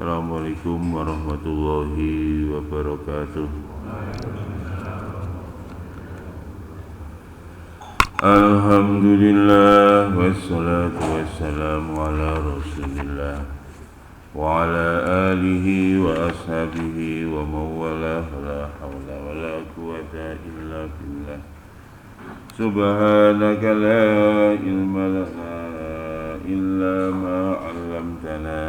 Assalamualaikum warahmatullahi wabarakatuh. Alhamdulillah wassalatu wassalamu ala rasulillah wa ala alihi wa ashabihi wa mawalah la hawla wa la quwata illa billah. Subhanaka la ilma lana illa ma 'allamtana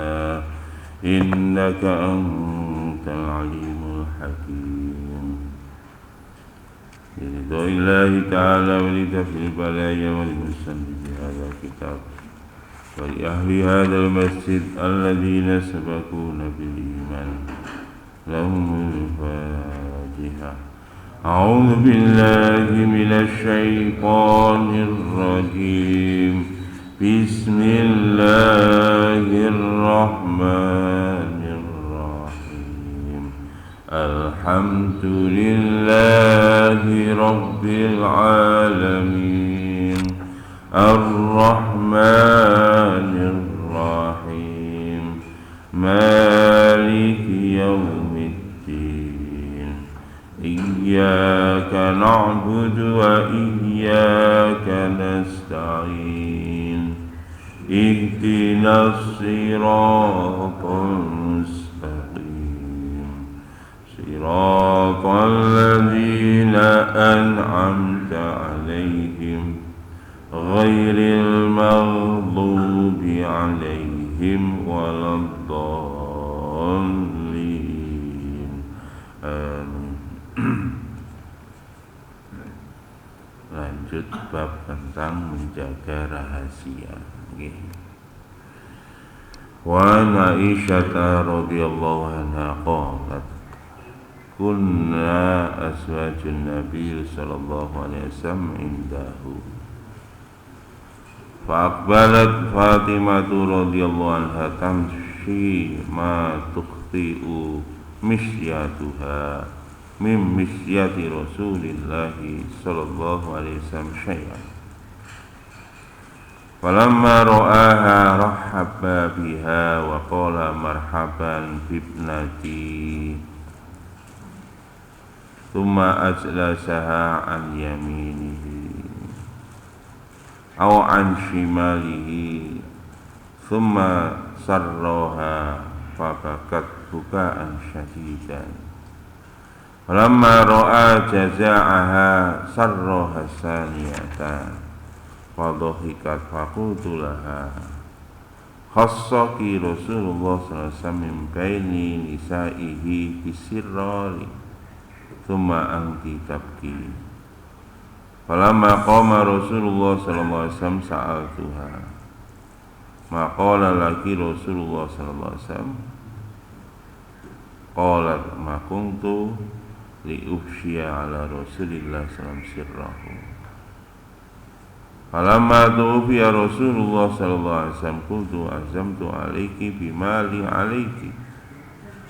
innaka antal alimul hakim. Biridha'illahi ta'ala wa lidafil balaya wa limusannifi hadha kitab wa li ahli hadal masjid alladhina sabakuna bil iman lahumul fatiha. A'udhu billahi minash shaitanir rajim. Bismillahirrahmanirrahim. Alhamdulillahi rabbil alamin. Ar-Rahmanir-Rahim. Maliki yawmiddin. Iyyaka na'budu wa iyyaka nasta'in. Ihdinas siratal mustaqim. Siratal ladzina an'amta 'alaihim ghairil maghdubi 'alaihim waladdallin. Amin. Lanjut bab tentang menjaga rahasia. Wa Aisyah radhiyallahu anha qalat kunna azwajun nabiy sallallahu alaihi wasallam indahu fa aqbalat Fatimah radhiyallahu anha tamshi ma tukhti'u misyatuha min misyati Rasulillah sallallahu alaihi wasallam syai'an. Falamma ra'aha rahhabba biha wa qala marhaban bibnati thumma ajlasaha an yaminihi aw an shimalihi thumma sarraha fabakat bukaan syadidan. Falamma ra'a jaza'aha sarraha saniyatan fadhahikat faqultu laha khassaki Rasulullah sallallahu alaihi wasallam min baini nisaihi bisirrali thumma anti tabki. Falamma qama Rasulullah sallallahu alaihi wasallam sa'altuha ma qala laki Rasulullah sallallahu alaihi wasallam qalat ma kuntu li ufshiya ala Rasulillah sallallahu alaihi wasallam. Falamma tuwfiya Rasulullah sallallahu alaihi wasallam qultu azamtu alayki bima li alayki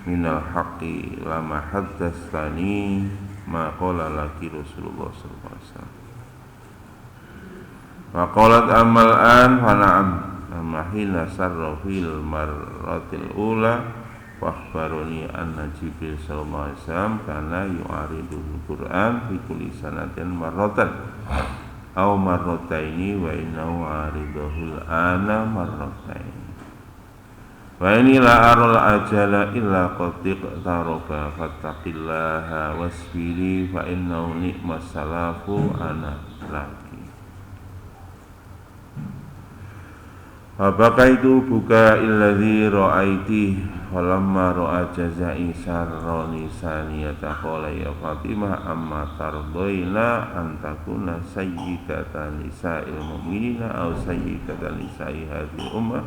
minal haqqi lama haddatsani ma qala laki Rasulullah sallallahu alaihi wasallam. Wa qalat amal an fa na'am amma hina sarra fil marratil ula wa akhbarani anna Jibril sallallahu alaihi wasallam kana yu'aridul Qur'an fi kulli sanatin marratan aw marrataini wa innahu aridahul ana marrataini wa inni la aral ajala illa qad iqtaraba fattaqillaha wasbiri fa innahu ni'mas salafu ana laki. Wa baqaitu buka illadzi ra'aiti falamma ra'a jazai sarrani saniyata qala ya Fatimah amma tardaina an takuna sayyidatan nisa'il mu'minina aw sayyidatan nisa'i hadhihi ummah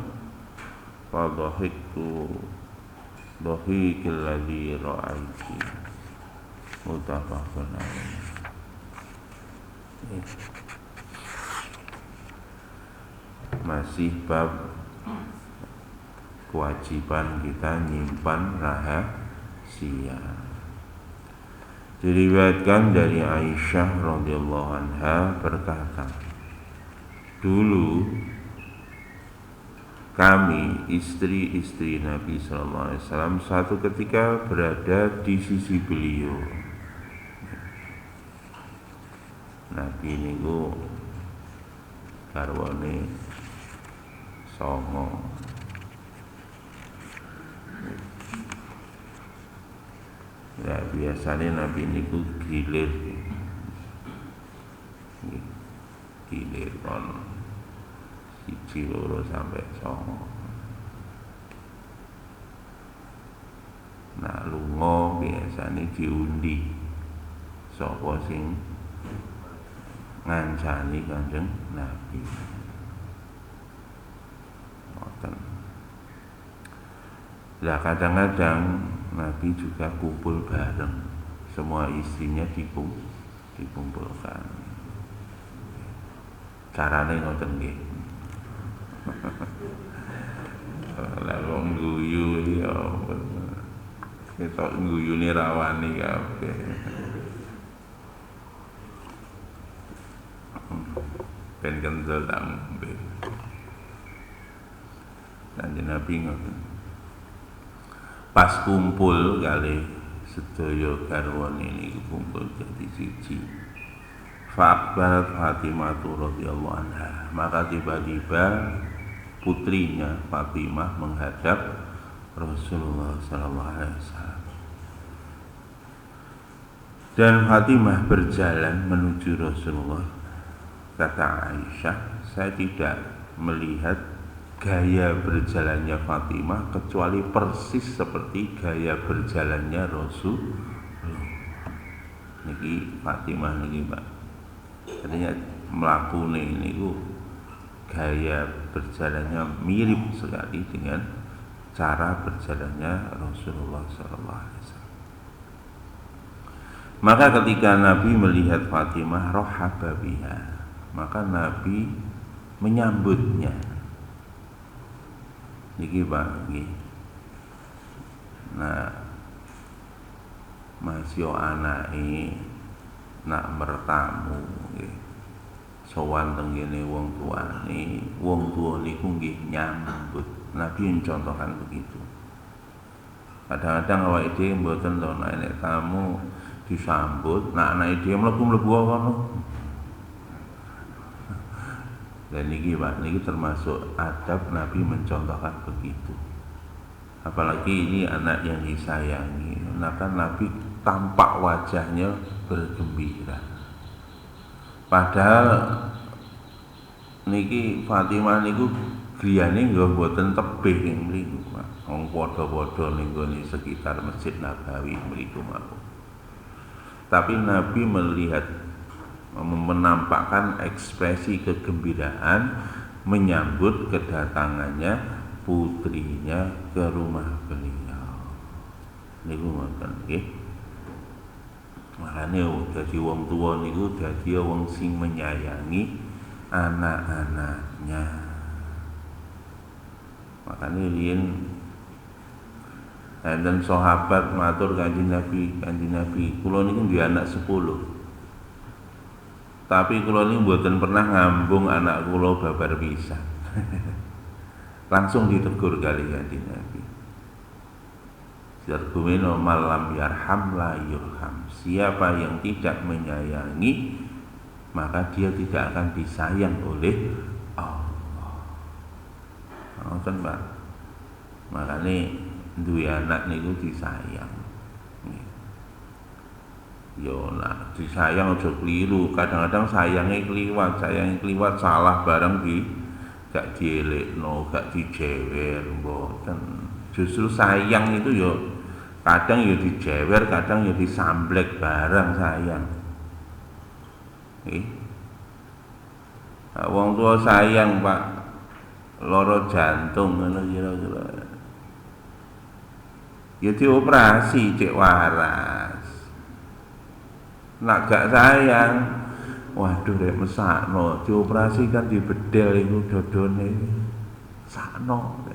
fa dhahiktu dhahikil ladzi ra'aiti muttafaqun alaih. Masih bab kewajiban kita nyimpan rahasia. Diriwayatkan dari Aisyah radhiyallahu anha berkata, dulu kami istri-istri Nabi sallallahu alaihi wasallam suatu ketika berada di sisi beliau. Nabi niku garwane songo. Ya biasanya Nabi niku gilir kon siji loro sampai songo. Nah lunga biasanya diundi sapa sing ngancani Kanjeng Nabi. Ngoten. Lah kadang-kadang Nabi juga kumpul bareng, semua istrinya dikumpulkan. Carane ngoten nggih. Lah wong guyu ya ketok guyune rawani kabeh. Ben kendel tak ngombe. Kanjeng Nabi ngoten. Pas kumpul kali sedaya garwane niku kumpul dadi siji. Fa'aqbalat Fatimah radhiyallahu anha. Maka tiba-tiba putrinya Fatimah menghadap Rasulullah sallallahu alaihi wasallam. Dan Fatimah berjalan menuju Rasulullah. Kata Aisyah, saya tidak melihat gaya berjalannya Fatimah kecuali persis seperti gaya berjalannya Rasulullah. Niki Fatimah niki Mbak. Artinya mlakune niku gaya berjalannya mirip sekali dengan cara berjalannya Rasulullah sallallahu alaihi wasallam. Maka ketika Nabi melihat Fatimah rohaba biha, maka Nabi menyambutnya. Niki Pak nggih. Nah, masih anake nak mertamu nggih. Sowan teng kene wong tuane, wong tuwa niku nggih nyambut. Nabi mencontohkan begitu. Kadang-kadang awake dhewe mboten to nek tamu disambut, nak anake dhewe mlebu-mlebu kono. Dan niki Pak, niki termasuk adab Nabi mencontohkan begitu. Apalagi ini anak yang disayangi, maka Nabi tampak wajahnya bergembira. Padahal niki Fatimah niku griyane nggih mboten tebih ing mriku, Pak. Wong padha-padha ning gone sekitar Masjid Nabawi mriku mawon. Tapi Nabi melihat menampakkan ekspresi kegembiraan menyambut kedatangannya putrinya ke rumah beliau. Niku ngoten nggih. Makane dadi wong tuwa niku dadi wong sing menyayangi anak-anaknya. Makane riyen dan sahabat matur Kanjeng Nabi, kula niku duwe anak 10. Tapi kula ini mboten pernah ngambung anak kula babar pisan. Langsung ditegur kali Kanjeng Nabi. Jargumeno malam yarham la yurham. Siapa yang tidak menyayangi, maka dia tidak akan disayang oleh Allah. Ngoten Pak. Makane duwe anak niku disayang. Yo nak disayang aja keliru. Kadang-kadang sayangnya keliwat salah barang gak dielekno, gak dijewer mboten. Justru sayang itu yo kadang yo dijewer, kadang yo disamblek barang sayang. Nggih. Wong tua sayang Pak, loro jantung ngono kira-kira. Ya dioperasi cek waras. Nak gak sayang, waduh rek mesakno, dioperasi kan dibedel iku dodone. Sakno.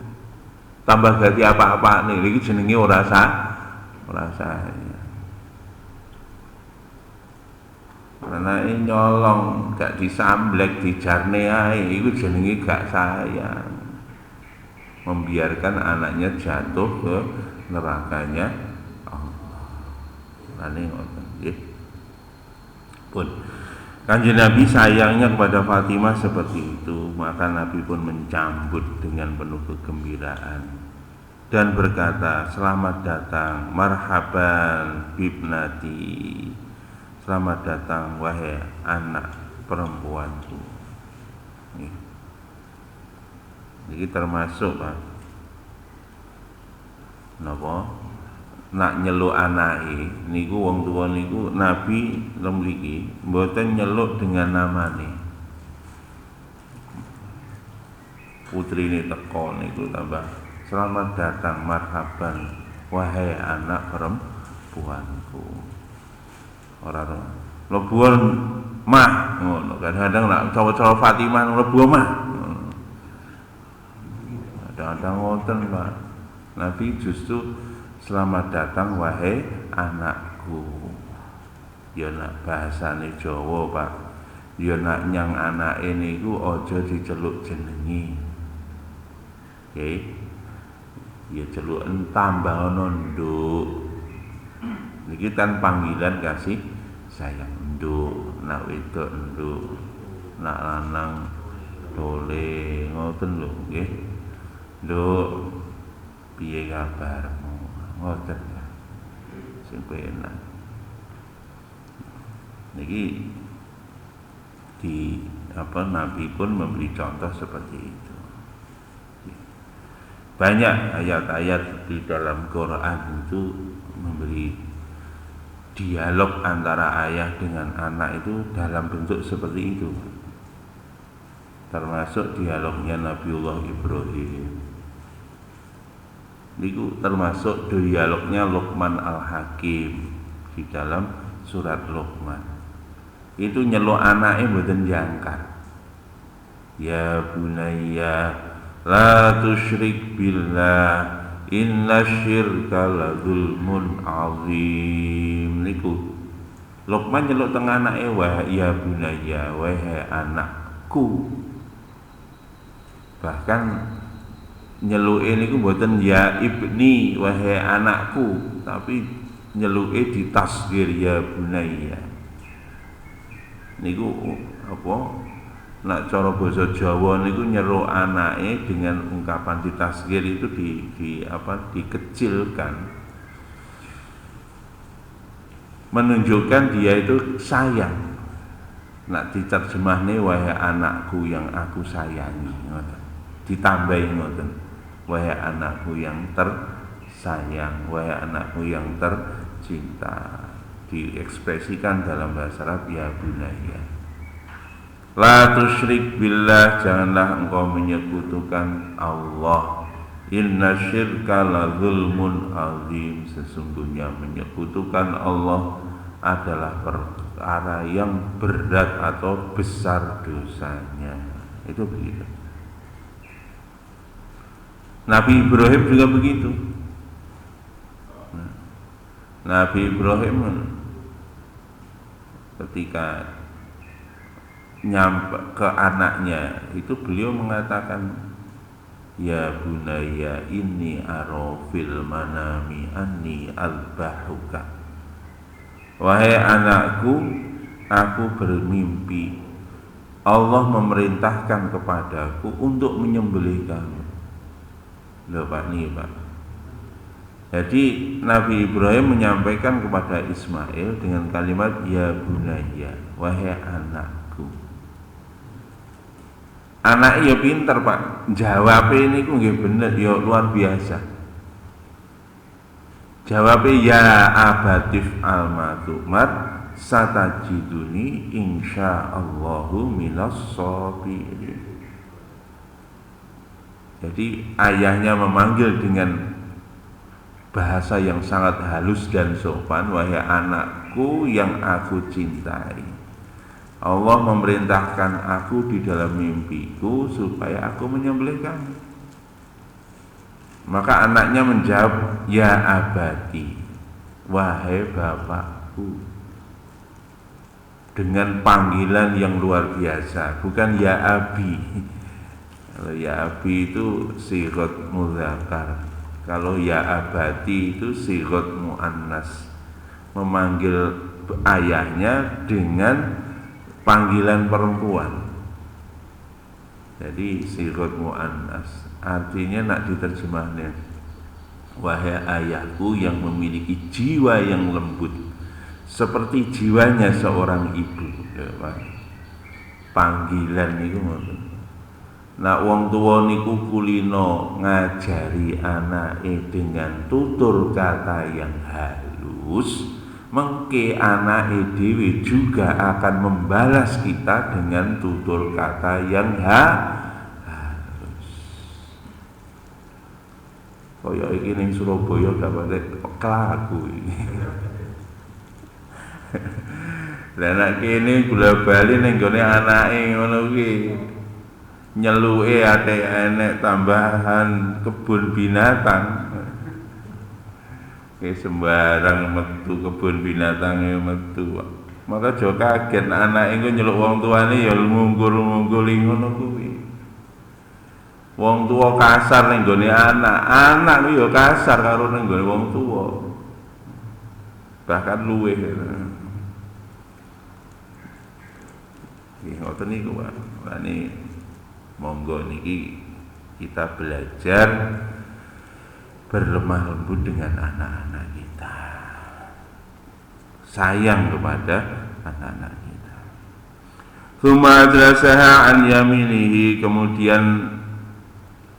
Tambah ganti apa-apa nih, iki jenenge ora sayang. Karena ini nyolong, gak disamblek, dijarne ae, iku jenenge gak sayang. membiarkan anaknya jatuh ke nerakanya Allah. Lane ngoten nggih. Pun Kanjeng Nabi sayangnya kepada Fatimah seperti itu, maka Nabi pun mencambut dengan penuh kegembiraan dan berkata, "Selamat datang, marhaban bibnati. Selamat datang wahai anak perempuanku." Ini termasuk Pak. Napa? Nak nyeluk anake niku wong tuwa niku Nabi mriki mboten nyeluk dengan namane. Putrine teko niku tambah selamat datang marhaban wahai anak perempuanku. Ora mlebuan mah ngono. Kadang-kadang nak cowok-cowok Fatimah mlebu mah. Kadang-kadang ngoten Pak. Nabi justru selamat datang wahai anakku. Ya nak bahasane Jawa Pak. Ya nak nyang anake niku aja diceluk jenenge. Nggih. Ya celuken tambah ana nduk. Niki kan panggilan kasih sayang nduk, nak wedok nduk, nak lanang tole ngoten lho nggih. Nduk piye kabarmu? Ngoten ya. Sing penak. Niki Nabi pun memberi contoh seperti itu. Banyak ayat-ayat di dalam Quran itu memberi dialog antara ayah dengan anak itu dalam bentuk seperti itu. Termasuk dialognya Nabiullah Ibrahim. Niku termasuk dialognya Luqman Al-Hakim di dalam surat Luqman. Itu nyeluk anake mboten jangkar. Ya bunayya la tusyrik billah inna syirka la zulmun azim. Niku Luqman nyeluk teng anake wa ya bunayya wahai anakku. Bahkan nyeluke niku mboten ya ibni wahai anakku, tapi nyeluke ditasghir ya bunayya. Niku apa? Nak cara basa Jawa niku nyeruk anake dengan ungkapan ditasghir itu dikecilkan. Menunjukkan dia itu sayang. Nak diterjemahne wahai anakku yang aku sayangi ngoten. Ditambahi ngoten. Wahai anakku yang tersayang, wahai anakku yang tercinta. Diekspresikan dalam bahasa Arab ya bunayya. La tusyrik billah, janganlah engkau menyekutukan Allah. Inna syirka la zulmun azim, sesungguhnya menyekutukan Allah adalah perkara yang berat atau besar dosanya. Itu begitu. Nabi Ibrahim juga begitu. Nabi Ibrahim ketika nyampe ke anaknya itu beliau mengatakan, ya bunayya inni ara fil manami anni albahuka. Wahai anakku, aku bermimpi Allah memerintahkan kepadaku untuk menyembelih kamu. Loh Pak, nih Pak. Jadi Nabi Ibrahim menyampaikan kepada Ismail dengan kalimat ya bunayya, wahai anakku. Anak ya pinter Pak, jawabnya ini ku nggih bener ya luar biasa. Jawabnya ya abatif al-matumar satajiduni insyaallahu minas sabirin. Jadi ayahnya memanggil dengan bahasa yang sangat halus dan sopan, wahai anakku yang aku cintai. Allah memerintahkan aku di dalam mimpiku supaya aku menyembelih kamu. Maka anaknya menjawab, ya abadi, wahai bapakku. Dengan panggilan yang luar biasa, bukan ya abi. Kalau ya abi itu sigot mudzakkar. Kalau ya abati itu sigot muannas, memanggil ayahnya dengan panggilan perempuan. Jadi sigot muannas artinya nak diterjemahnya, wahai ayahku yang memiliki jiwa yang lembut seperti jiwanya seorang ibu. Panggilan itu ngoten. Nak wong tuwa niku kulino ngajari anake dengan tutur kata yang halus, mengke anake dhewe juga akan membalas kita dengan tutur kata yang halus. Kaya iki ning Surabaya dapate kelaku iki. Lah nek kene gula bali ning gone anake ngono kuwi nyeluke ate enek tambahan kebun binatang. Sembarang metu kebun binatangnya metu. Maka aja kaget anak engko nyeluk wong tuane ya ngunggur-ngunggur ngono kuwi. Wong tuwa kasar ning gone anak kuwi ya kasar karo ning gone wong tuwa. Bahkan luwih. Nggih ngoten niku, Pak. Lane monggo niki kita belajar berlemah lembut dengan anak-anak kita, sayang kepada anak-anak kita. Tsumma adrasaha an yaminihi, kemudian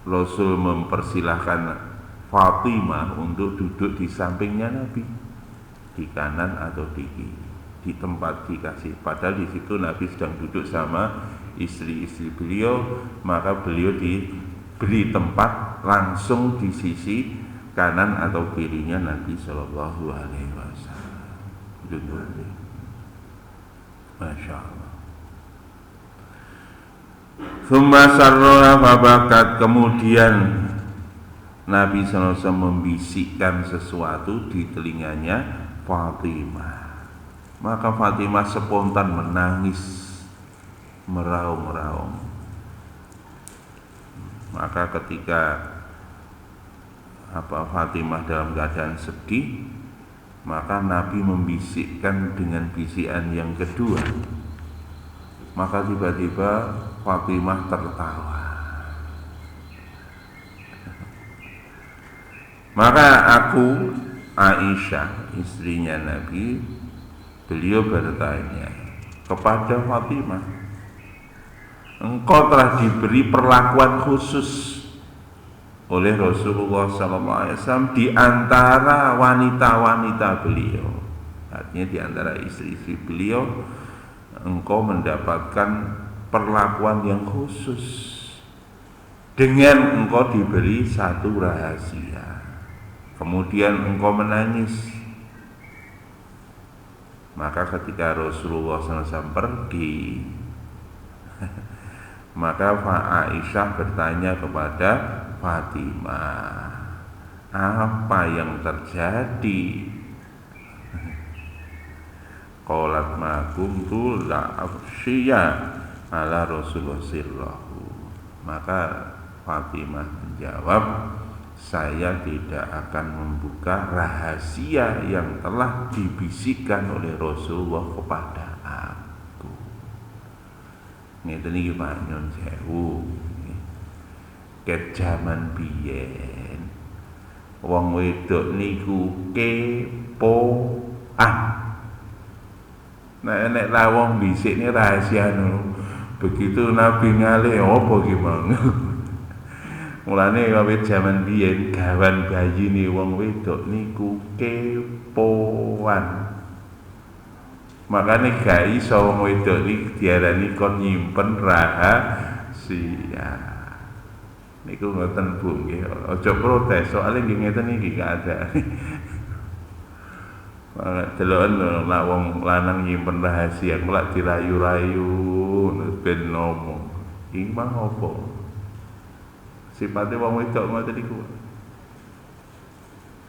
Rasul mempersilahkan Fatimah untuk duduk di sampingnya Nabi, di kanan atau di kiri, di tempat dikasih. Padahal di situ Nabi sedang duduk sama istri-istri beliau, maka beliau diberi tempat langsung di sisi kanan atau kirinya Nabi Shallallahu Alaihi Wasallam. Masya Allah. Summa sarroha fabakat, kemudian Nabi Shallallahu Alaihi Wasallam membisikkan sesuatu di telinganya Fatimah. Maka Fatimah spontan menangis, meraung-raung. Maka ketika Fatimah dalam keadaan sedih, maka Nabi membisikkan dengan bisikan yang kedua. Maka tiba-tiba Fatimah tertawa. Maka aku, Aisyah, istrinya Nabi, beliau bertanya kepada Fatimah, engkau telah diberi perlakuan khusus oleh Rasulullah SAW di antara wanita-wanita beliau. Artinya di antara istri-istri beliau, engkau mendapatkan perlakuan yang khusus dengan engkau diberi satu rahasia. Kemudian engkau menangis. Maka ketika Rasulullah SAW pergi, maka Aisyah bertanya kepada Fatimah, apa yang terjadi? Qalat ma kuntu la afshiya ala Rasulullah sirrahu. Maka Fatimah menjawab, saya tidak akan membuka rahasia yang telah dibisikkan oleh Rasulullah kepada aku. Ngeten iki Pak Nyon sewu. Ket jaman biyen wong wedok niku kepoan. Nek lawong bisik ini rahasia no. Begitu Nabi ngalih apa gimana? Mulane kawit jaman biyen gawan bayine wong wedok niku kepoan. Makane gak iso wong wedok iki diarani kon nyimpen rahasia. Niku ngoten Bu nggih, aja protes soalnya nggih ngeten iki keadaan. Deloken lho nek wong lanang nyimpen rahasia mulak dirayu-rayu ben ngomong. Iki mang opo? Sipate wong wedok ngoten iku.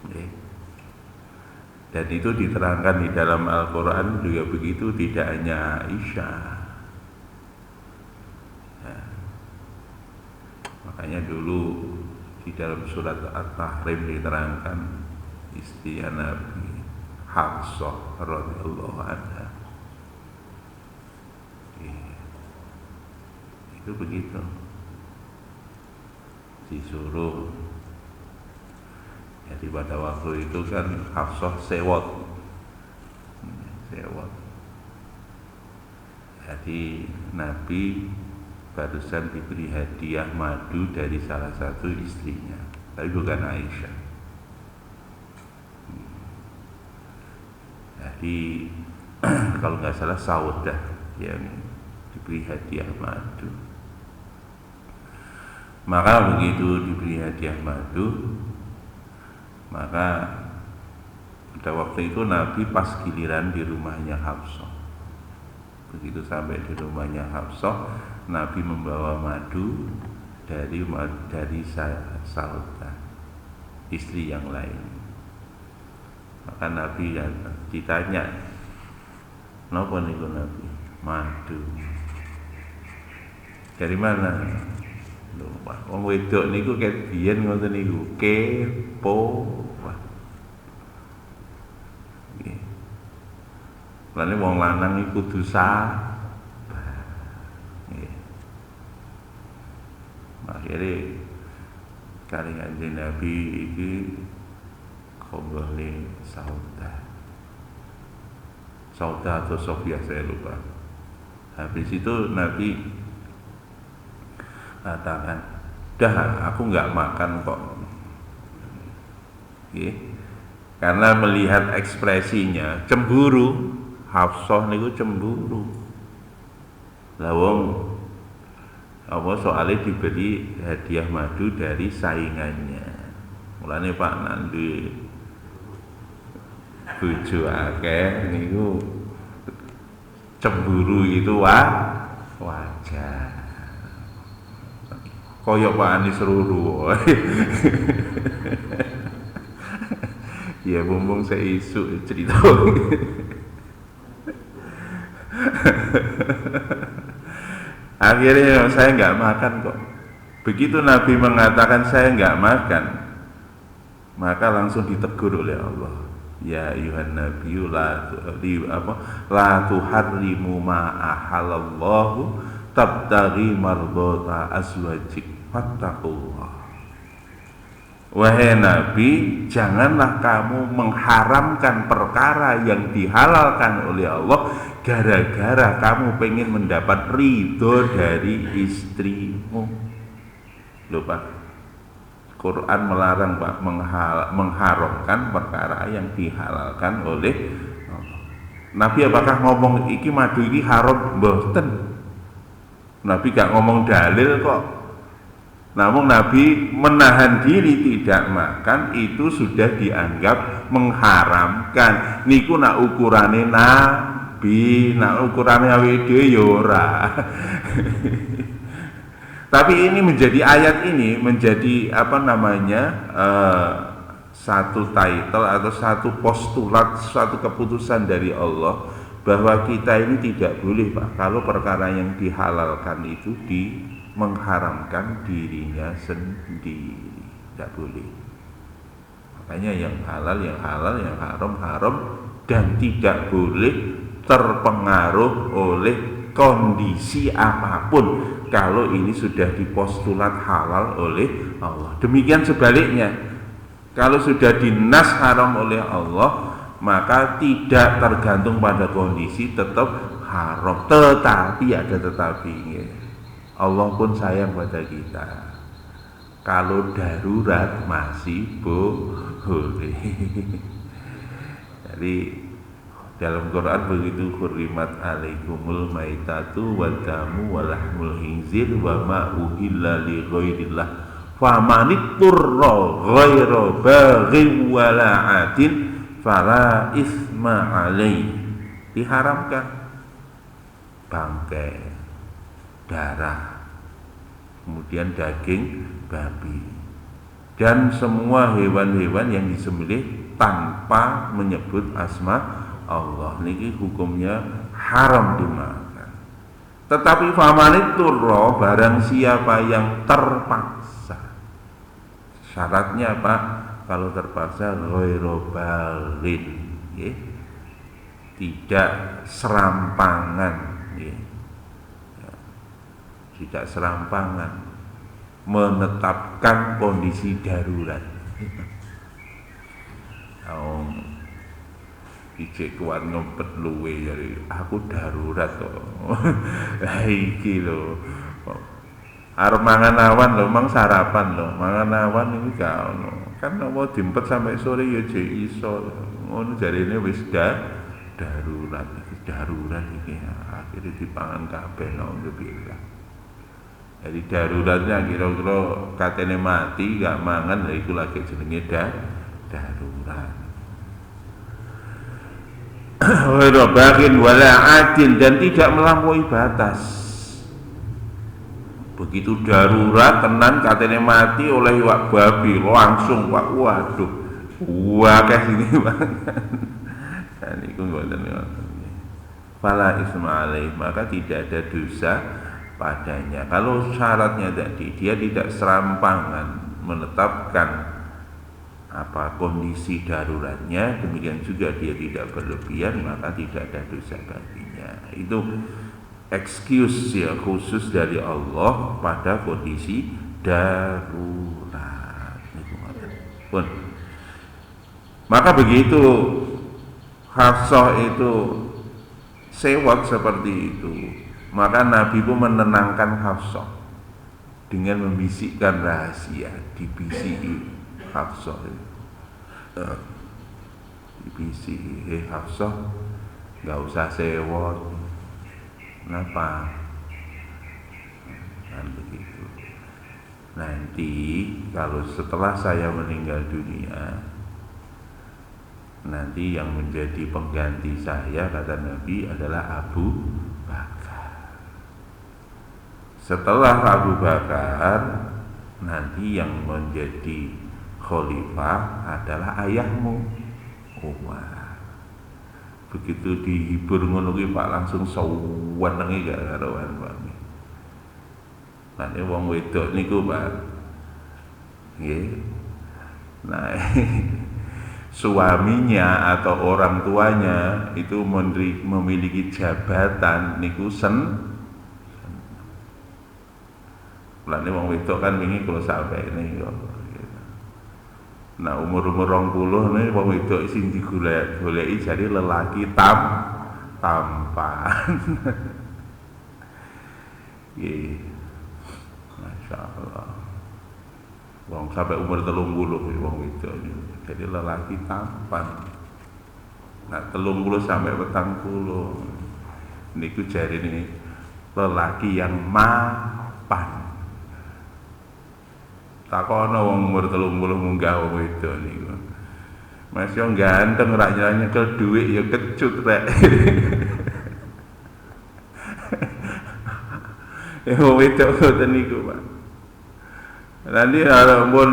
Nggih. Dan itu diterangkan di dalam Al-Quran juga begitu, tidak hanya Aisyah. Makanya dulu di dalam surat At-Tahrim diterangkan istri Nabi Hafsah radhiyallahu anha. Itu begitu. Disuruh. Jadi pada waktu itu kan Hafsah sewot. Jadi Nabi barusan diberi hadiah madu dari salah satu istrinya, tapi bukan Aisyah. Jadi kalau nggak salah Saudah yang diberi hadiah madu. Maka begitu diberi hadiah madu, maka pada waktu itu Nabi pas giliran di rumahnya Hafsah. Begitu sampai di rumahnya Hafsah, Nabi membawa madu dari Saudah, istri yang lain. Maka Nabi ditanya, "Napa niku Nabi? Madu. Dari mana?" Lho, wong wedok niku ket biyen ngoten niku, kepo. Lane wong lanang iku kudu sabar. Akhirnya kali Kanjeng Nabi iki kobole Saudah atau Sofia saya lupa. Habis itu Nabi katakan, "Dah, aku nggak makan kok." Karena melihat ekspresinya cemburu. Hafsah niku cemburu. Lah wong apa soalnya diberi hadiah madu dari saingannya. Mulane Pak Nandi bojo akeh niku cemburu itu wajar. Koyok Pak Anies Ruru. Ya bumbung saya isu cerita. Akhirnya saya nggak makan kok. Begitu Nabi mengatakan saya nggak makan, maka langsung ditegur oleh Allah. Ya ayuhan nabiyyu la tuharrimu ma ahallallahu tabtaghi mardata azwajik fattaqullah. Wahai Nabi, janganlah kamu mengharamkan perkara yang dihalalkan oleh Allah gara-gara kamu pengen mendapat ridho dari istrimu. Loh Pak, Quran melarang Pak mengharamkan perkara yang dihalalkan oleh Allah. Nabi apakah ngomong iki madu iki haram? Mboten. Nabi gak ngomong dalil kok. Namun Nabi menahan diri tidak makan itu sudah dianggap mengharamkan. Niku nak ukurane Nabi, nak ukurane awake dhewe ya ora. Tapi ini menjadi ayat ini menjadi satu title atau satu postulat, satu keputusan dari Allah bahwa kita ini tidak boleh Pak kalau perkara yang dihalalkan itu mengharamkan dirinya sendiri, tidak boleh. Makanya yang halal, yang haram, dan tidak boleh terpengaruh oleh kondisi apapun kalau ini sudah dipostulat halal oleh Allah. Demikian sebaliknya, kalau sudah dinas haram oleh Allah, maka tidak tergantung pada kondisi, tetap haram. Tetapi ada tetapinya. Allah pun sayang pada kita. Kalau darurat masih boleh. Jadi dalam Quran begitu, hurrimat alaikumul maitatu wadamu walahmul khinzir wa ma uhilla li ghairillah famanitturra ghaira baghin wala adin fala isma alaih. Diharamkan bangkai, darah, kemudian daging babi, dan semua hewan-hewan yang disembelih tanpa menyebut asma Allah. Niki hukumnya haram dimakan. Tetapi famanit turro, barang siapa yang terpaksa Syaratnya apa? Kalau terpaksa ghairu balin, ya. Tidak serampangan, ya. Tidak serampangan menetapkan kondisi darurat. Oh, ijek kuat ngempet luwe jadi aku darurat kok. Iki lho. Arep mangan awan lho, mang sarapan lho. Mangan awan iki gak ono. Kan mau diempet sampai sore ya jek iso. Ngono jarine wis darurat iki, darurat iki. Akhire dipangan kabeh naudzubillah. Jadi daruratnya kira-kira katene mati gak mangan, lha iku lagi jenenge darurat. Walakin wala adil, dan tidak melampaui batas. Begitu darurat tenan katene mati oleh iwak babi langsung Pak, waduh. Akeh sini mangan. Dan iku mboten ngoten. Fala isma alaih, maka tidak ada dosa padanya. Kalau syaratnya tadi dia tidak serampangan menetapkan apa kondisi daruratnya, demikian juga dia tidak berlebihan, maka tidak ada dosa baginya. Itu excuse ya khusus dari Allah pada kondisi darurat. Pun. Maka begitu Hafsah itu sewot seperti itu, maka Nabi pun menenangkan Hafsah dengan membisikkan rahasia, dibisiki Hafsah dibisiki, Hafsah nggak usah sewot. Kenapa? Kan begitu. Nanti kalau setelah saya meninggal dunia, nanti yang menjadi pengganti saya, kata Nabi, adalah Abu Bakar. Setelah Abu Bakar, nanti yang menjadi khalifah adalah ayahmu. Wah, begitu dihibur ngono ki Pak langsung sawenenge gak karuan Pak. Nanti wong wedok niku Pak, nggih. Nah, suaminya atau orang tuanya itu memiliki jabatan niku Lane wong wedok kan wingi kula sampene yo. Nah umur 20 nih wong wedok sing digoleki jadi lelaki tampan. Nggih. Masyaallah. Wong sampai umur 30 wong wedok jadi lelaki tampan. Nah 30 sampai 40 niku jarine lelaki yang mapan. Takono wong umur 30 munggah wong wedok niku. Mas yo ganteng rak nyekel dhuwit ya kecut rek. Ya wong wedok ngoten niku, Pak. Nanti pun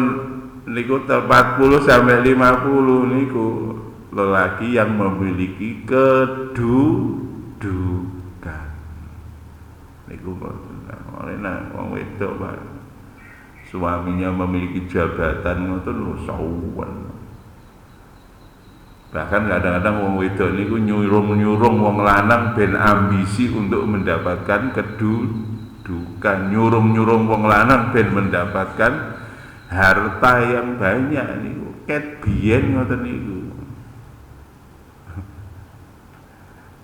niku 40 sampai 50 niku lelaki yang memiliki kedudukan. Niku oleh wong wedok, Pak. Suaminya memiliki jabatan ngoten lho sawen. Bahkan kadang-kadang wong wedok niku nyurung wong lanang ben ambisi untuk mendapatkan kedudukan, nyurung wong lanang ben mendapatkan harta yang banyak niku. Ket biyen ngoten niku.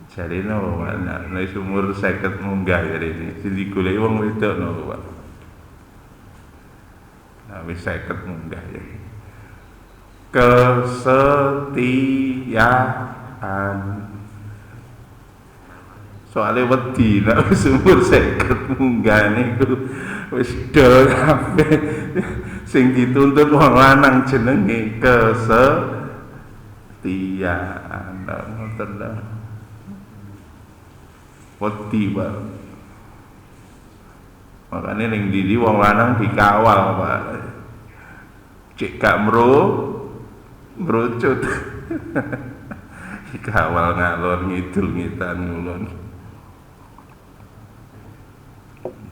Jarine wong lanang nek umur 50 munggah jarine sing digoleki wong wedok nopo, Pak. Nah, wis 50 munggah ya. Kesetiaan. Soale wedi nek wis umur 50 munggah niku wis do kabeh. Sing dituntut wong lanang jenenge kesetiaan. Ngoten lho. Wedi, Pak. Makanya ning ndi wong lanang dikawal, Pak. Cek gak merucut. Dikawal ngalor ngidul ngitan ngulon.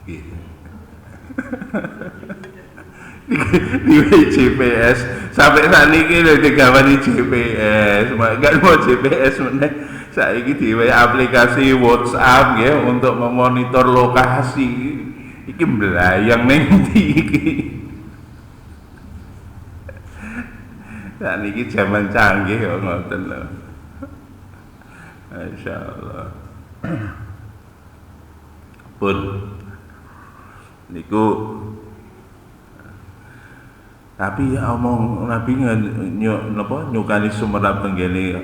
Nggih. di GPS sampai saat ini lho digawani GPS, gak mau GPS meneh. Saiki dhewe aplikasi WhatsApp ya untuk memonitor lokasi. Iki mblayang ning ndi iki? Saat ini zaman canggih kok ngoten lho. Masyaallah. Pun niku tapi omong Nabi nyukani sumerap tenggene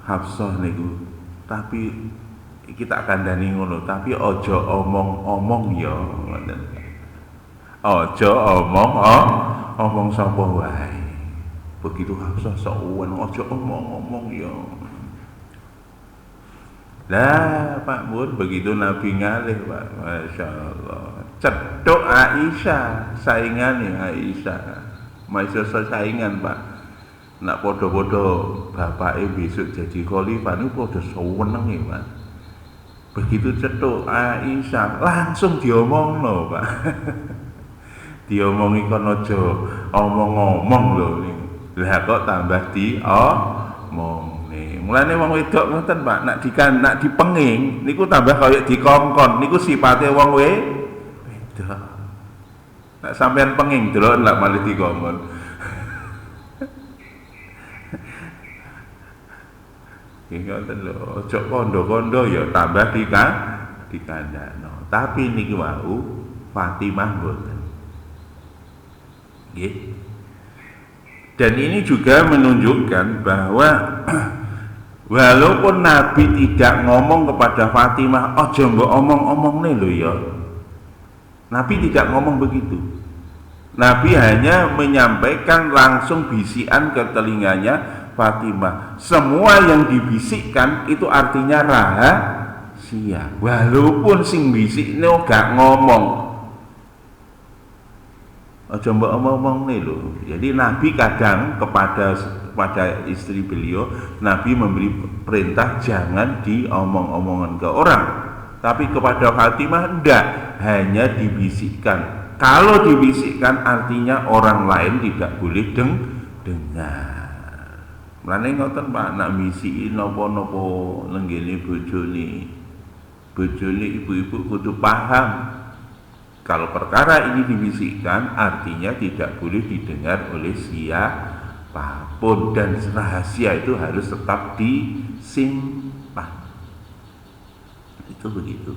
Hafsah niku. Tapi kita kandhani ngono, tapi aja omong-omong ya ngoten. Aja omong sapa wae. Begitu Hafsah sawen aja omong-omong ya. Lah Pak Mun, begitu Nabi ngalih Pak, Masya Allah, cedok Aisyah, saingan ya Aisyah, masih saingan Pak. Nak podo-podo bapake besok jadi khalifah niku podo seneng ya Pak. Begitu cedok Aisyah langsung diomongno Pak. Diomongi kon aja omong-omong lho niku. Lah kok tambah diomong. Mulane wong wedok ngoten Pak, nak dipenging niku tambah kaya dikongkon, niku sipate wong wedok. Nak sampean penging delok lak malih dikongkon. Iki ngoten lho, aja kondo-kondo ya tambah dikandakno. Tapi niki wau Fatimah mboten. Nggih. Dan ini juga menunjukkan bahwa walaupun Nabi tidak ngomong kepada Fatimah, ojo mbok omong-omongne lho ya. Nabi tidak ngomong begitu. Nabi hanya menyampaikan langsung bisikan ke telinganya Fatimah. Semua yang dibisikkan itu artinya rahasia. Walaupun sing bisikne gak ngomong. Ojo mbok omong-omongne lho. Jadi Nabi kadang kepada istri beliau, Nabi memberi perintah jangan diomong-omongan ke orang, tapi kepada Fatimah enggak, hanya dibisikkan. Kalau dibisikkan artinya orang lain tidak boleh dengar. Mulane ngoten Pak, nak misiki napa-napa lenggene bojone ibu-ibu kudu paham. Kalau perkara ini dibisikkan artinya tidak boleh didengar oleh siapapun, dan rahasia itu harus tetap disimpan. Itu begitu.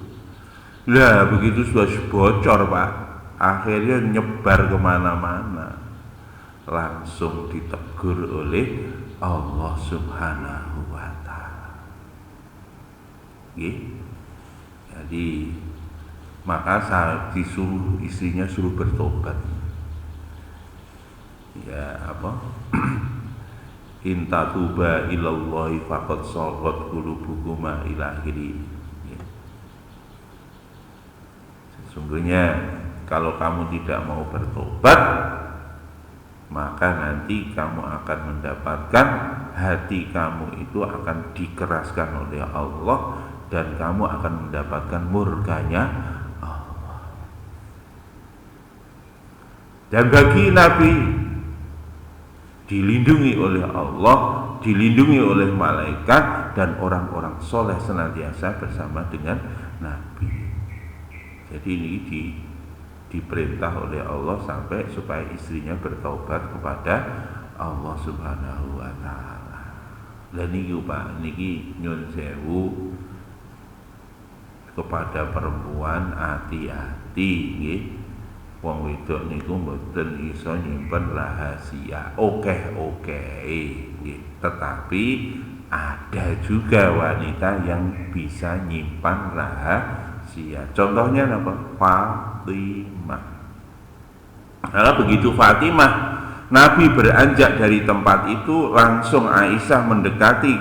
Lah begitu sudah bocor Pak, akhirnya nyebar kemana-mana, langsung ditegur oleh Allah Subhanahu wa Ta'ala. Jadi maka saat disuruh istrinya suruh bertobat. Ya apa? In tatuba ilallahi faqad sagat qulubukuma ila akhiri. Ya. Sesungguhnya kalau kamu tidak mau bertobat, maka nanti kamu akan mendapatkan hati kamu itu akan dikeraskan oleh Allah, dan kamu akan mendapatkan murkanya Allah. Dan bagi Nabi dilindungi oleh Allah, dilindungi oleh malaikat, dan orang-orang soleh senantiasa bersama dengan Nabi. Jadi ini diperintah oleh Allah sampai supaya istrinya bertaubat kepada Allah Subhanahu wa Ta'ala. Dan niki Pak, niki nyun sewu kepada perempuan, hati-hati nggih. Wong wedok niku mboten iso nyimpen rahasia. Oke nggih. Tetapi ada juga wanita yang bisa nyimpan rahasia. Contohnya apa? Fatimah. Nah, begitu Fatimah, Nabi beranjak dari tempat itu, langsung Aisyah mendekati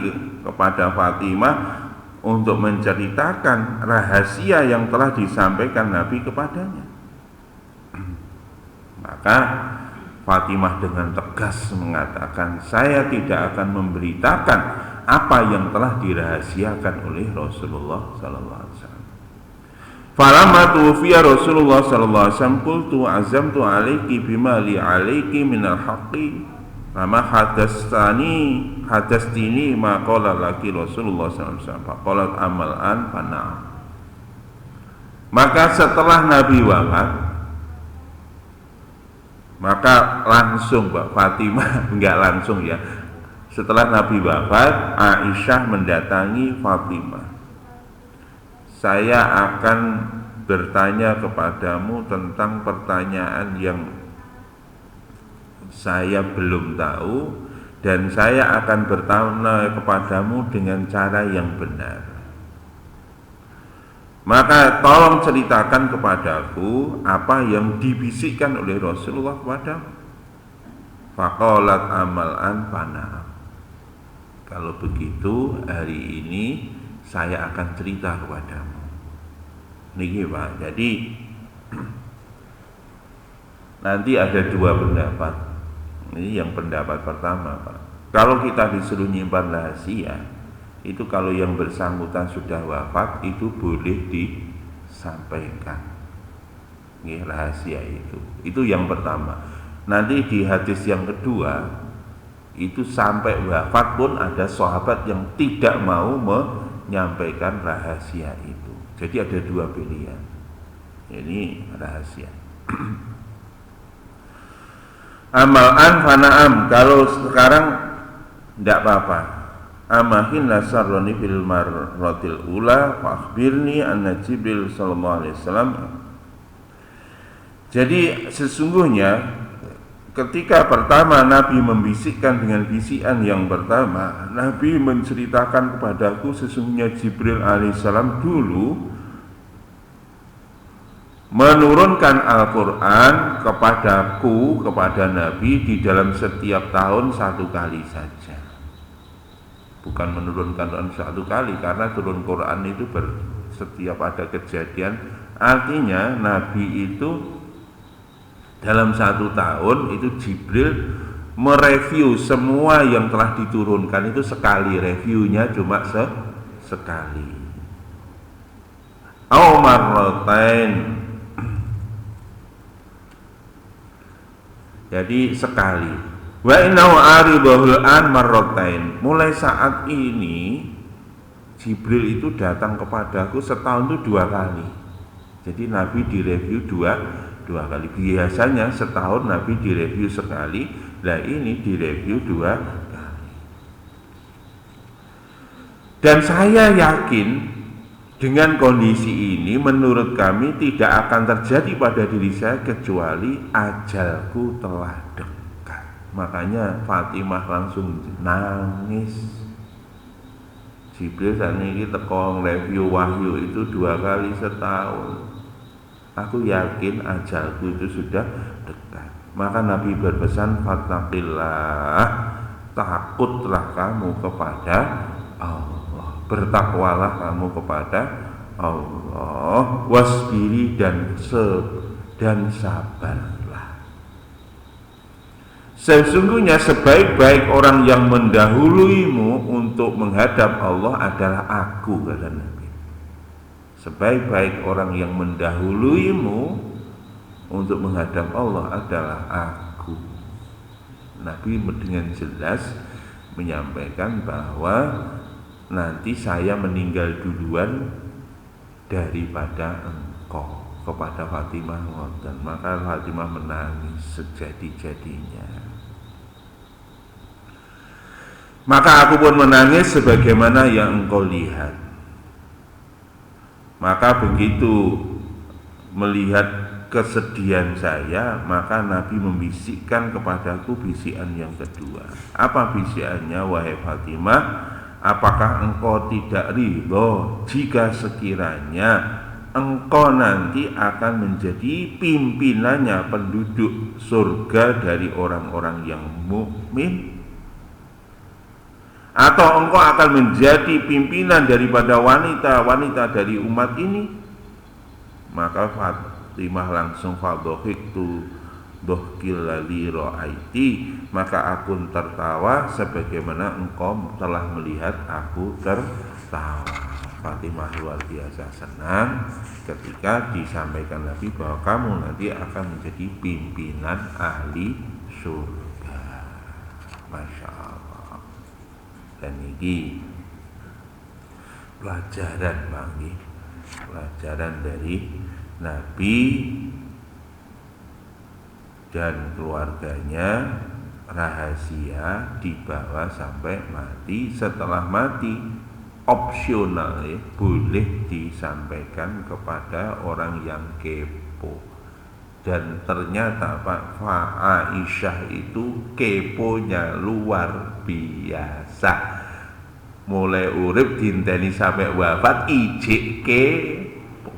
kepada Fatimah untuk menceritakan rahasia yang telah disampaikan Nabi kepadanya. Maka Fatimah dengan tegas mengatakan, saya tidak akan memberitakan apa yang telah dirahasiakan oleh Rasulullah sallallahu alaihi wasallam. Falamma tuwfiya Rasulullah sallallahu alaihi wasallam qultu azamtu alayki bima li alayki minal haqqi fama hadastini ma qala laki Rasulullah sallallahu alaihi wasallam faqalat amal an fana. Maka setelah Nabi wafat, maka langsung Mbak Fatimah enggak langsung ya, setelah Nabi wafat Aisyah mendatangi Fatimah, saya akan bertanya kepadamu tentang pertanyaan yang saya belum tahu, dan saya akan bertanya kepadamu dengan cara yang benar. Maka tolong ceritakan kepadaku apa yang dibisikkan oleh Rasulullah kepadamu. Faqalat amal an fana. Kalau begitu hari ini saya akan cerita kepadamu. Niki Pak, jadi nanti ada dua pendapat. Ini yang pendapat pertama Pak. Kalau kita disuruh nyimpan rahasia, itu kalau yang bersangkutan sudah wafat itu boleh disampaikan. Ini rahasia itu. Itu yang pertama. Nanti di hadis yang kedua, itu sampai wafat pun ada sahabat yang tidak mau menyampaikan rahasia itu. Jadi ada dua pilihan. Ini rahasia. Amalan fana'am, kalau sekarang tidak apa-apa. Amahin nasarroni fil marratil ula fa-akhbirni anna Jibril sallallahu alaihi wasallam. Jadi sesungguhnya ketika pertama Nabi membisikkan dengan bisikan yang pertama, Nabi menceritakan kepadaku sesungguhnya Jibril alaihissalam dulu menurunkan Al-Quran kepadaku, kepada Nabi di dalam setiap tahun satu kali saja. Bukan menurunkan Quran satu kali, karena turun Quran itu setiap ada kejadian. Artinya Nabi itu dalam satu tahun itu Jibril mereview semua yang telah diturunkan itu sekali, reviewnya cuma sekali. Au marratain. Jadi sekali. Wa innahu aridahul an marratain. Mulai saat ini Jibril itu datang kepadaku setahun itu dua kali. Jadi Nabi direview dua kali. Biasanya setahun Nabi direview sekali, nah ini direview dua kali. Dan saya yakin dengan kondisi ini menurut kami tidak akan terjadi pada diri saya kecuali ajalku telah dekat. Makanya Fatimah langsung nangis. Jibril saat ini teko review wahyu itu dua kali setahun. Aku yakin ajalku itu sudah dekat. Maka Nabi berpesan, fattaqillah, takutlah kamu kepada Allah, bertakwalah kamu kepada Allah, wasbiri dan sabarlah. Sesungguhnya sebaik-baik orang yang mendahuluimu untuk menghadap Allah adalah aku, kata Nabi. Sebaik-baik orang yang mendahuluimu untuk menghadap Allah adalah aku. Nabi dengan jelas menyampaikan bahwa nanti saya meninggal duluan daripada engkau, kepada Fatimah ngoten. Maka Fatimah menangis sejadi-jadinya. Maka aku pun menangis sebagaimana yang engkau lihat. Maka begitu melihat kesedihan saya, maka Nabi membisikkan kepadaku bisikan yang kedua. Apa bisikannya? Wahai Fatimah, apakah engkau tidak ridho jika sekiranya engkau nanti akan menjadi pimpinannya penduduk surga dari orang-orang yang mukmin? Atau engkau akan menjadi pimpinan daripada wanita-wanita dari umat ini? Maka Fatimah langsung fadhahiktu dhahkil ladzi ra'aiti, maka aku tertawa sebagaimana engkau telah melihat aku tertawa. Fatimah luar biasa senang ketika disampaikan Nabi bahwa kamu nanti akan menjadi pimpinan ahli surga. Masya Allah. Dan ini pelajaran bagi pelajaran dari Nabi dan keluarganya, rahasia dibawa sampai mati. Setelah mati opsional ya, boleh disampaikan kepada orang yang kepo. Dan ternyata Pak Aisyah itu keponya luar biasa. Mulai urip dinteni sampai wafat ijik kepo.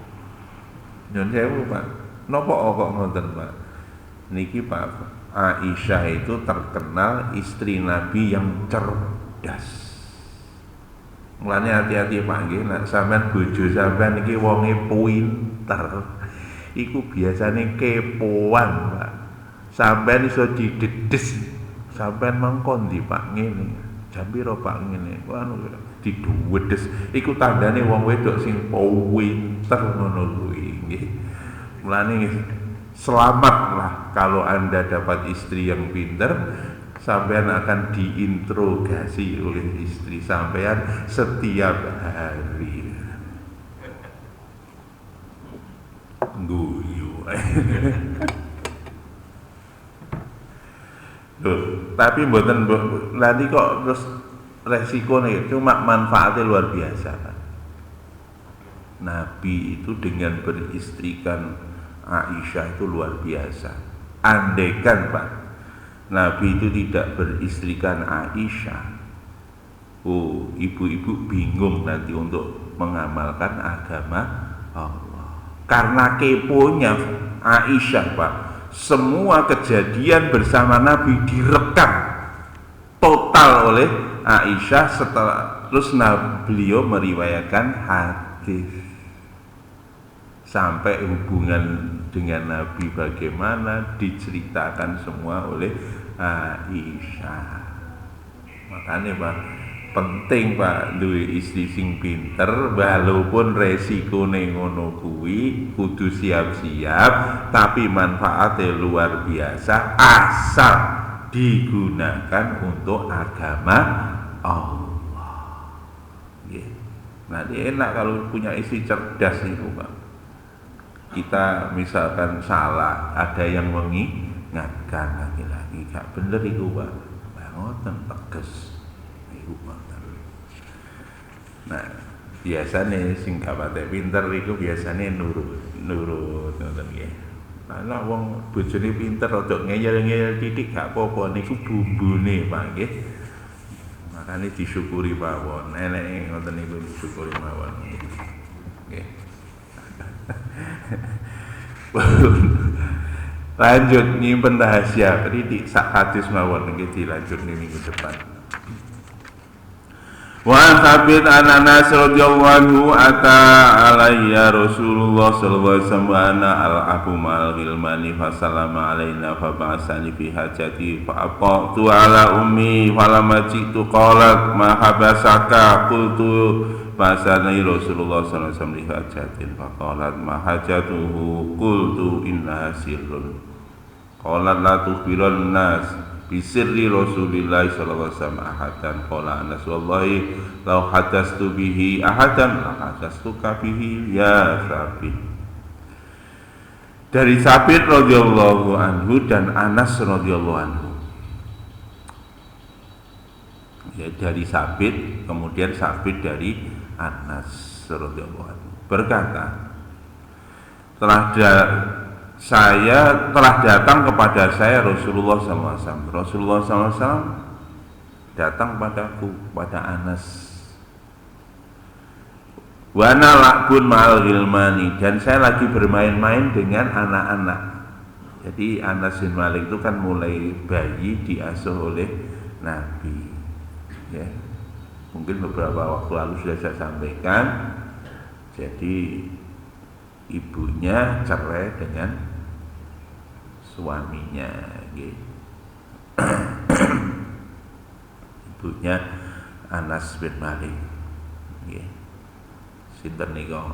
Nyun sewu Pak, napa kok ngoten Pak? Niki Pak, Aisyah itu terkenal istri Nabi yang cerdas. Mulane hati-hati Pak nggih, nek sampean bojo sampean iki wonge pinter, iku biasane kepoan Pak. Sampean iso didedes, sampean mangkon di Pak ngene. Jam piro Pak ngene? Anu diduwedes, iku tandane wong wedok sing pinter ngono kuwi nggih. Mulane selamatlah kalau Anda dapat istri yang pinter. Sampean akan diinterogasi oleh istri sampean setiap hari. Guyu. Loh, tapi mboten nanti kok terus resikonya cuma manfaatnya luar biasa kan. Nabi itu dengan beristrikan Aisyah itu luar biasa. Andaikan Pak Nabi itu tidak beristrikan Aisyah, oh ibu-ibu bingung nanti untuk mengamalkan agama Allah. Karena keponya Aisyah Pak, semua kejadian bersama Nabi direkam total oleh Aisyah. Setelah terus beliau meriwayatkan hadis sampai hubungan dengan Nabi bagaimana diceritakan semua oleh Aisyah. Makanya Pak penting Pak duwe istri sing pinter, walaupun resikone ngono kuwi kudu siap-siap, tapi manfaatnya luar biasa asal digunakan untuk agama Allah. Nanti enak kalau punya istri cerdas itu Pak. Kita misalkan salah, ada yang mengingatkan lagi-lagi gak bener itu Pak. Ngoten tegas iku Pak. Nah, biasane sing gak pate pinter iku biasane nurut ngoten nggih. Ana wong bojone pinter rada ngeyel-ngeyel titik gak apa-apa niku bumbune Pak nggih. Makane disyukuri mawon. Eneke ngoten niku disyukuri mawon. Nggih. Lanjut nyimpen rahasia kritik sak hadis mawon nggih dilanjut minggu depan. Wa sabit Anas radhiyallahu anhu ata alayya Rasulullah sallallahu alaihi wasallam ana al-abu mal gilmani fa sallama alaina fa ba'asani fi hajati fa aqtu ala ummi falamma jitu qalat ma habasaka qultu fasani Rasulullah sallallahu alaihi wasallam li hajatin fa qalat ma hajatuhu qultu inna sirrun qalat la tukhbirun nas bisirri Rasulillah sallallahu alaihi wasallam ahadan qala Anas wallahi law hadastu bihi ahadan la hadastuka bihi ya Sabit. Dari Sabit radhiyallahu anhu dan Anas radhiyallahu anhu. Ya, dari Sabit kemudian Sabit dari Anas radhiyallahu anhu berkata, saya telah datang kepada saya Rasulullah SAW. Rasulullah SAW datang padaku, pada Anas. Wana lakun ma'al gilmani, dan saya lagi bermain-main dengan anak-anak. Jadi Anas bin Malik itu kan mulai bayi diasuh oleh Nabi. Ya, mungkin beberapa waktu lalu sudah saya sampaikan. Jadi ibunya cerai dengan suaminya gitu. Ibunya Anas bin Malik gitu. Sinten nika?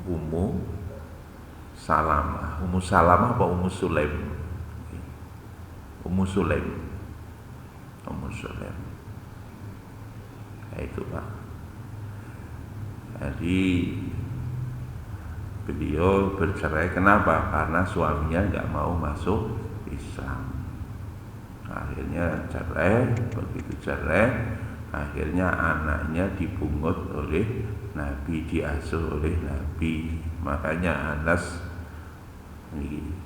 Ummu Salamah. Ummu Salamah apa Ummu Sulaim? Ummu Sulaim. Ummu Sulaim. Nah, itu Pak. Jadi beliau bercerai kenapa? Karena suaminya nggak mau masuk Islam. Akhirnya cerai, begitu cerai, akhirnya anaknya dipungut oleh Nabi, diasuh oleh Nabi. Makanya Anas,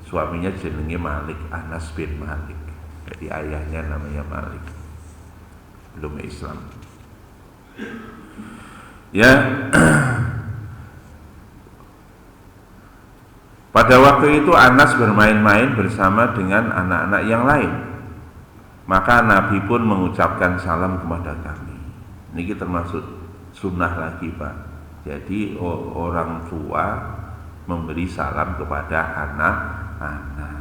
suaminya jenenge Malik, Anas bin Malik. Jadi ayahnya namanya Malik, belum Islam. Ya, pada waktu itu Anas bermain-main bersama dengan anak-anak yang lain. Maka Nabi pun mengucapkan salam kepada kami. Ini termasuk sunnah lagi Pak. Jadi orang tua memberi salam kepada anak-anak.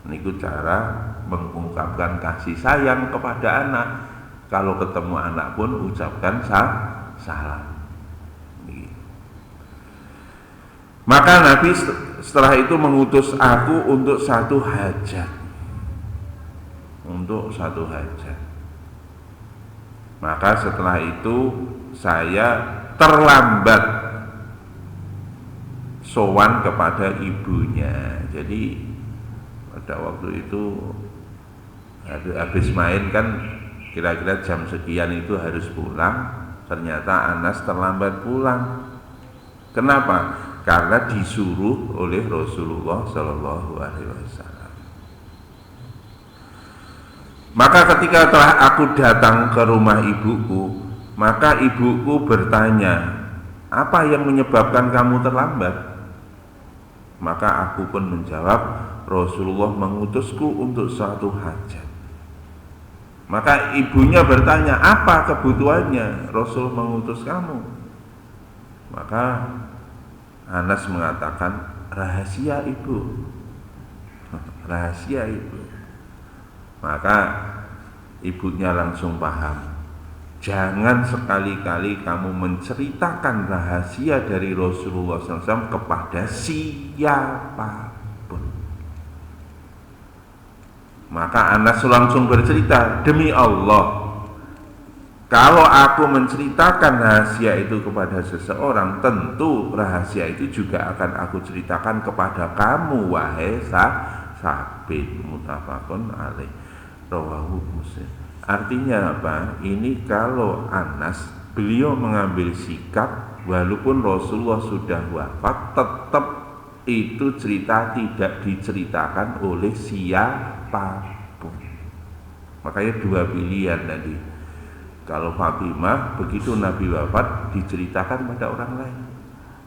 Ini cara mengungkapkan kasih sayang kepada anak. Kalau ketemu anak pun ucapkan salam. Maka Nabi setelah itu mengutus aku untuk satu hajat. Maka setelah itu saya terlambat sowan kepada ibunya. Jadi pada waktu itu habis main kan kira-kira jam sekian itu harus pulang. Ternyata Anas terlambat pulang. Kenapa? Karena disuruh oleh Rasulullah Shallallahu Alaihi Wasallam. Maka ketika telah aku datang ke rumah ibuku, maka ibuku bertanya, apa yang menyebabkan kamu terlambat? Maka aku pun menjawab, Rasulullah mengutusku untuk suatu hajat. Maka ibunya bertanya, apa kebutuhannya? Rasul mengutus kamu. Maka Anas mengatakan, rahasia ibu. Rahasia ibu. Maka ibunya langsung paham. Jangan sekali-kali kamu menceritakan rahasia dari Rasulullah SAW kepada siapapun. Maka Anas langsung bercerita, demi Allah, kalau aku menceritakan rahasia itu kepada seseorang, tentu rahasia itu juga akan aku ceritakan kepada kamu, wahai Sabit. Muttafaqun alaih. Rawahu Muslim. Artinya apa? Ini kalau Anas, beliau mengambil sikap walaupun Rasulullah sudah wafat, tetap itu cerita tidak diceritakan oleh siapapun. Makanya dua pilihan tadi. Kalau Fatimah begitu Nabi wafat diceritakan pada orang lain.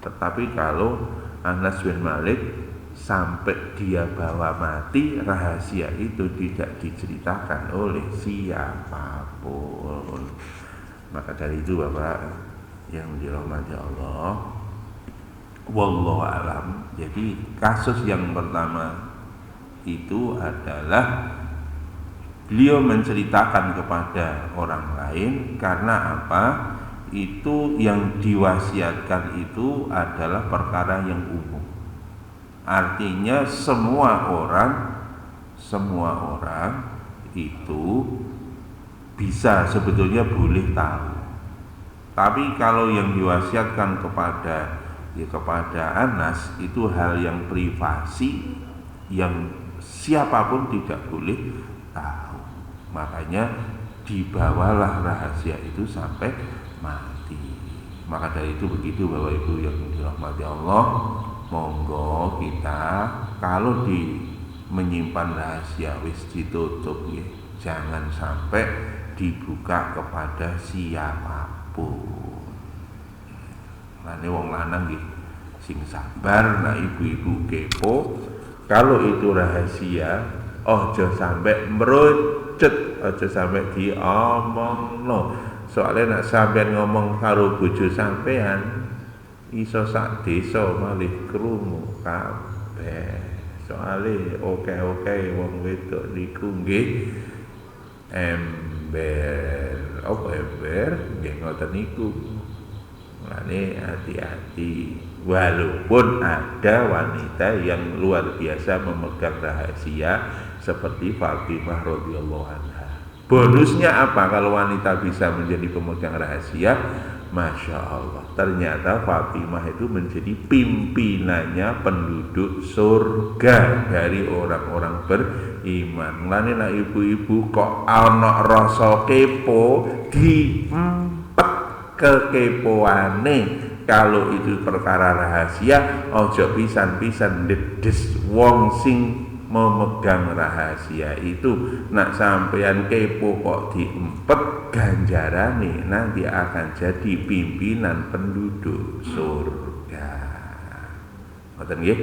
Tetapi kalau Anas bin Malik sampai dia bawa mati, rahasia itu tidak diceritakan oleh siapapun. Maka dari itu Bapak yang dirahmati Allah, wallahu alam. Jadi kasus yang pertama itu adalah beliau menceritakan kepada orang lain karena apa? Itu yang diwasiatkan itu adalah perkara yang umum. Artinya semua orang itu bisa sebetulnya boleh tahu. Tapi kalau yang diwasiatkan kepada Anas itu hal yang privasi yang siapapun tidak boleh tahu. Makanya dibawalah rahasia itu sampai mati. Maka dari itu begitu Bapak Ibu yang dirahmati Allah, monggo kita kalau menyimpan rahasia wis ditutup ya. Jangan sampai dibuka kepada siapapun. Lane wong lanang nggih sing sabar, nah ibu-ibu kepo, kalau itu rahasia ojo sampai merucut, ojo sampai diomongno. Soalnya nak sampean ngomong karo bojo sampean iso sak desa malih krungu kabeh. Soale oke wong wedok niku nggih ember. Apa ember? Nggih ngoten niku. Ini hati-hati. Walaupun ada wanita yang luar biasa memegang rahasia seperti Fatimah radhiyallahu anha. Bonusnya apa kalau wanita bisa menjadi pemegang rahasia? Masya Allah, ternyata Fatimah itu menjadi pimpinannya penduduk surga dari orang-orang beriman. Mulane nek ibu-ibu kok ana rasa kepo, diempet kekepoane. Kalau itu perkara rahasia, ojo pisan-pisan dedes wong sing memegang rahasia itu. Nak sampean kepo kok diempet, ganjarane nanti akan jadi pimpinan penduduk surga. Ngoten nggih,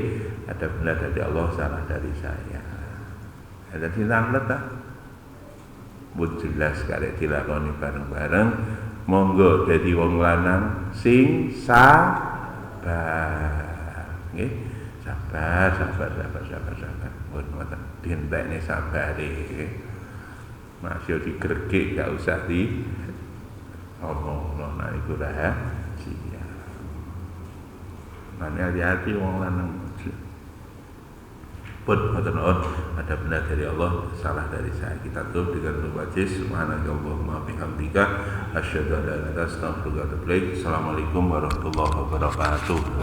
ada benar dari Allah, salah dari saya. Ada sinanglet ta? Mun jelas karek dilakoni bareng-bareng, monggo dadi wong lanang sing sabar. Nggih, sabar. Mun ngoten dintekne sabare. Masih digregek gak usah di omongno nek iku rahasia. Mane hati-hati wong lanang. Pun ngoten ada benar dari Allah, salah dari saya. Kita tutup dengan doa subhanakallahumma bihamdika asyhadu an la ilaha illa anta astaghfiruka wa atubu ilaik. Assalamualaikum warahmatullahi wabarakatuh.